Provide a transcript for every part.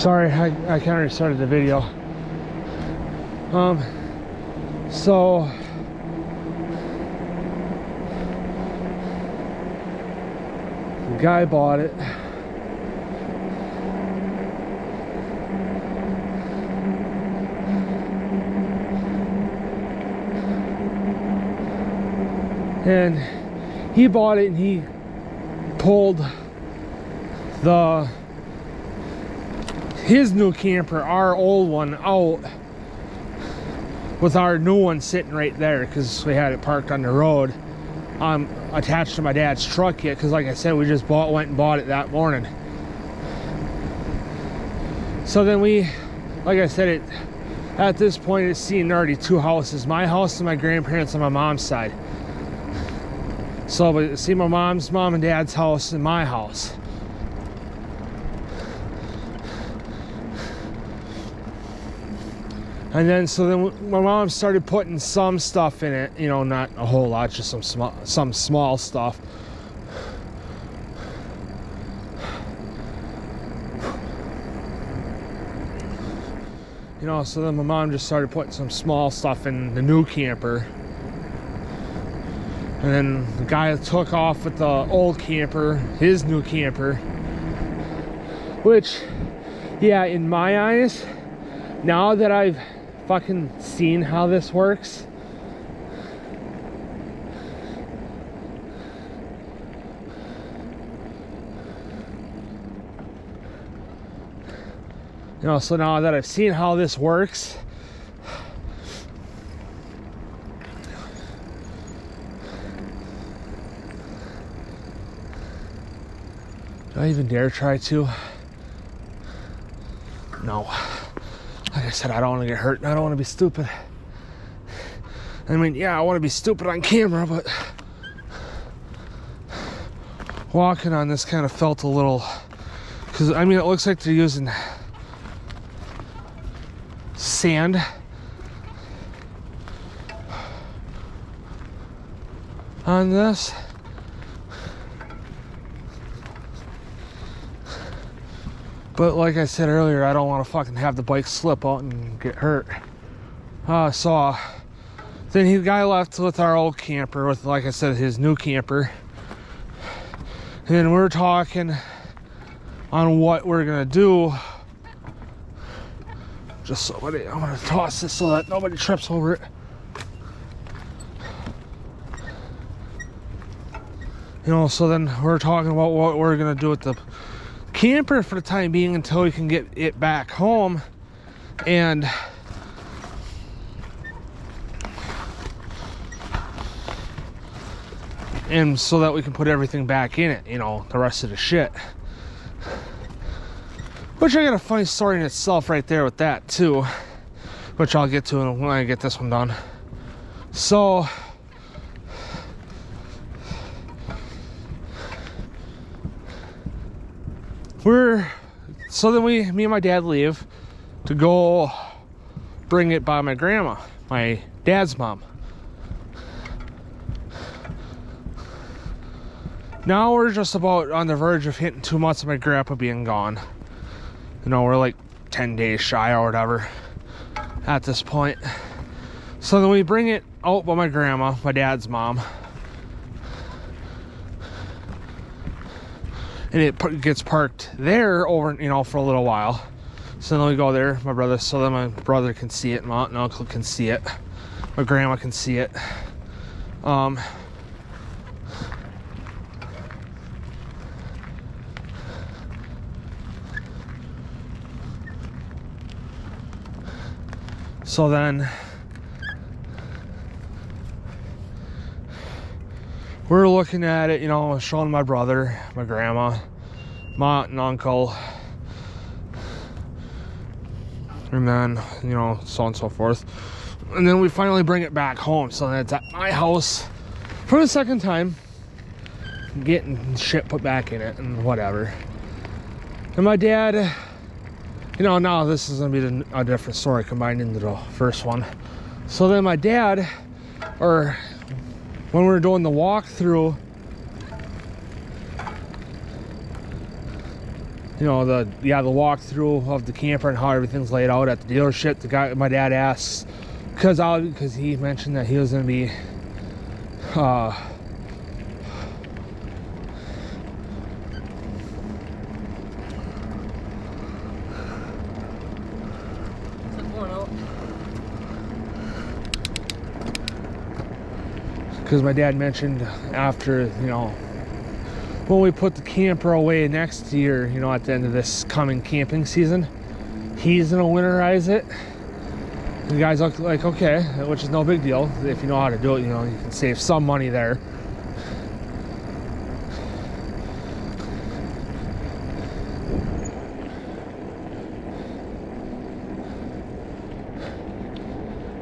Sorry, I kind of restarted the video. So the guy bought it. And he bought it and he pulled his new camper, our old one, out with our new one sitting right there because we had it parked on the road, attached to my dad's truck yet, because like I said, we just went and bought it that morning. So then like I said, at this point it's seen already two houses, my house and my grandparents on my mom's side. So we see my mom's mom and dad's house and my house. And then, so then my mom started putting some stuff in it, you know, not a whole lot, just some small stuff. You know, so then my mom just started putting some small stuff in the new camper. And then the guy took off with the old camper, his new camper. Which, yeah, in my eyes, now that I've fucking seen how this works, you know, so now that I've seen how this works, do I even dare try to? No. Like I said, I don't want to get hurt and I don't want to be stupid. I mean, yeah, I want to be stupid on camera, but walking on this kind of felt a little, because I mean, it looks like they're using sand on this. But like I said earlier, I don't want to fucking have the bike slip out and get hurt. So then the guy left with our old camper, with, like I said, his new camper. And we're talking on what we're gonna do. Just I'm gonna toss this so that nobody trips over it. You know, so then we're talking about what we're gonna do with the camper for the time being until we can get it back home, and so that we can put everything back in it, you know, the rest of the shit. Which I got a funny story in itself right there with that too, which I'll get to when I get this one done. So then me and my dad leave to go bring it by my grandma, my dad's mom. Now we're just about on the verge of hitting 2 months of my grandpa being gone. You know, we're like 10 days shy or whatever at this point. So then we bring it out by my grandma, my dad's mom. And it gets parked there over, you know, for a little while. So then we go there, my brother, so then my brother can see it, my aunt and uncle can see it, my grandma can see it. So then we're looking at it, you know, showing my brother, my grandma, my aunt and uncle, and then, you know, so on and so forth. And then we finally bring it back home. So then it's at my house for the second time, getting shit put back in it and whatever. And my dad, you know, now this is going to be a different story combined into the first one. So then my dad, or when we were doing the walkthrough, you know, the walkthrough of the camper and how everything's laid out at the dealership. The guy, my dad asks, because he mentioned that he was going to be because my dad mentioned after, you know, when we put the camper away next year, you know, at the end of this coming camping season, he's gonna winterize it. The guys look like, okay, which is no big deal. If you know how to do it, you know, you can save some money there.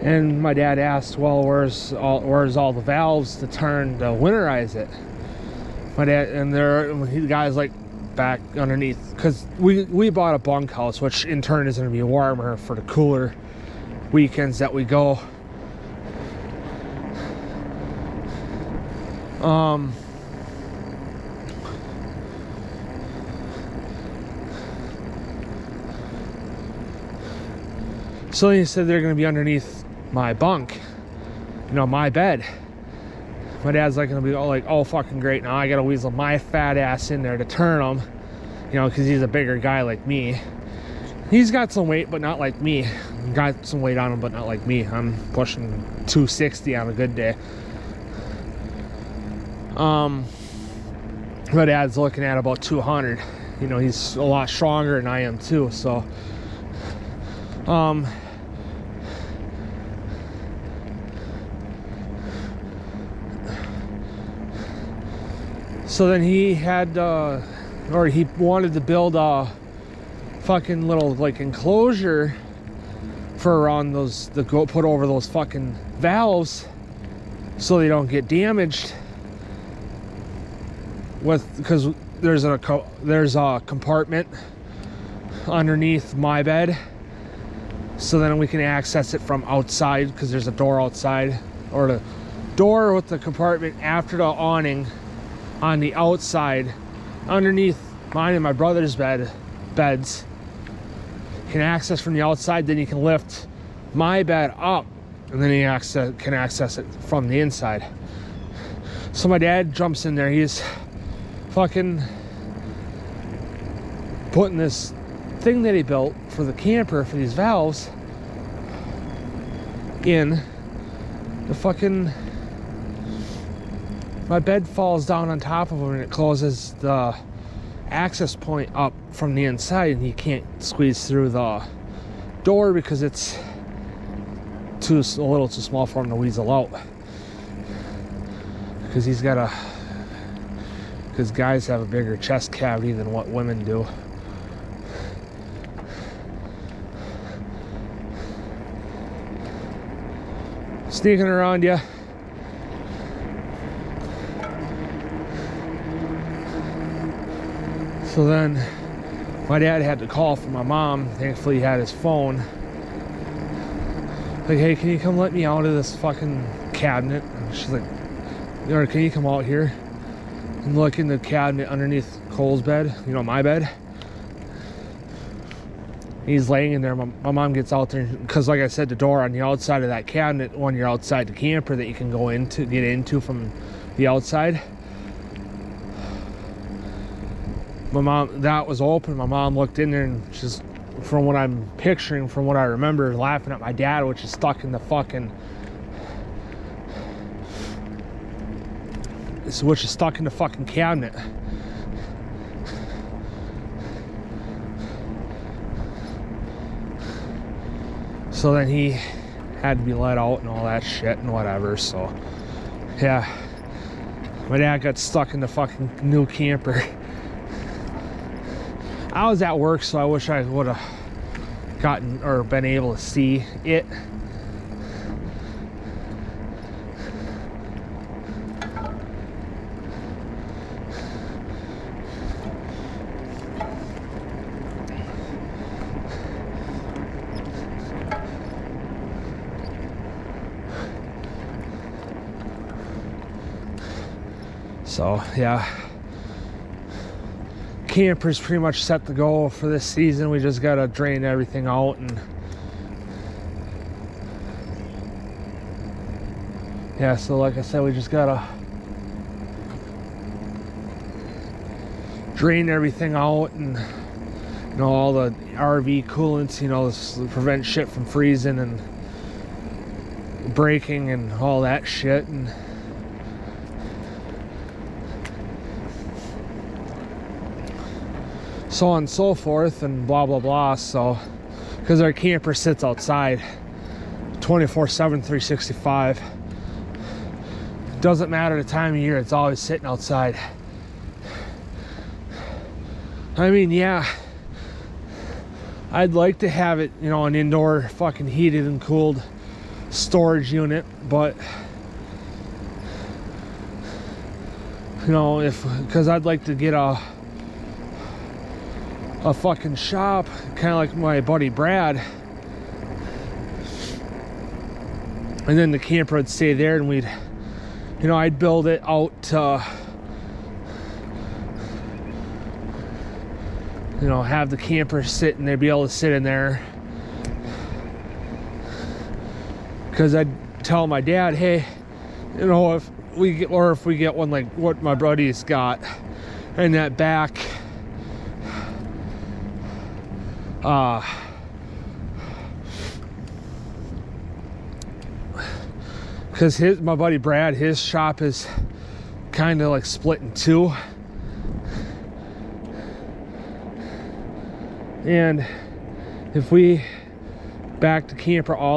And my dad asked, well, where's all the valves to turn to winterize it? My dad, and the guy's like back underneath, because we bought a bunkhouse, which in turn is going to be warmer for the cooler weekends that we go. So he said they're going to be underneath my bunk, you know, my bed. My dad's like gonna be all like, oh fucking great, now I gotta weasel my fat ass in there to turn them, you know, because he's a bigger guy like me. He's got some weight, but not like me. Got some weight on him, but not like me. I'm pushing 260 on a good day. My dad's looking at about 200. You know, he's a lot stronger than I am too, so so then he had, or he wanted to build a fucking little like enclosure for around those, the go put over those fucking valves so they don't get damaged. Because there's a compartment underneath my bed, so then we can access it from outside because there's a door outside, or the door with the compartment after the awning on the outside underneath mine and my brother's beds. You can access from the outside, then you can lift my bed up, and then you can access it from the inside. So my dad jumps in there. He's fucking putting this thing that he built for the camper for these valves in the fucking, my bed falls down on top of him and it closes the access point up from the inside, and he can't squeeze through the door because it's a little too small for him to weasel out, because because guys have a bigger chest cavity than what women do. Sneaking around you. So then my dad had to call for my mom. Thankfully he had his phone. Like, hey, can you come let me out of this fucking cabinet? And she's like, or can you come out here and look in the cabinet underneath Cole's bed, you know, my bed? He's laying in there. My mom gets out there, because like I said, the door on the outside of that cabinet, when you're outside the camper, that you can go into, get into from the outside. My mom, that was open. My mom looked in there, and she's, from what I'm picturing, from what I remember, laughing at my dad, which is stuck in the fucking, cabinet. So then he had to be let out and all that shit and whatever. So yeah, my dad got stuck in the fucking new camper. I was at work, so I wish I would have gotten or been able to see it. So yeah, camper's pretty much set to go for this season. We just gotta drain everything out, and yeah, so like I said, we just gotta drain everything out, and you know, all the RV coolants, you know, to prevent shit from freezing and breaking and all that shit, and so on and so forth, and blah blah blah. So because our camper sits outside 24/7, 365, doesn't matter the time of year, it's always sitting outside. I mean, yeah, I'd like to have it, you know, an indoor fucking heated and cooled storage unit, but you know, because I'd like to get a fucking shop, kind of like my buddy Brad, and then the camper would stay there, and we'd, you know, I'd build it out to, you know, have the camper sit, and they'd be able to sit in there, because I'd tell my dad, hey, you know, if we get one like what my buddy's got in that back, because my buddy Brad, his shop is kind of like split in two, and if we back the camper all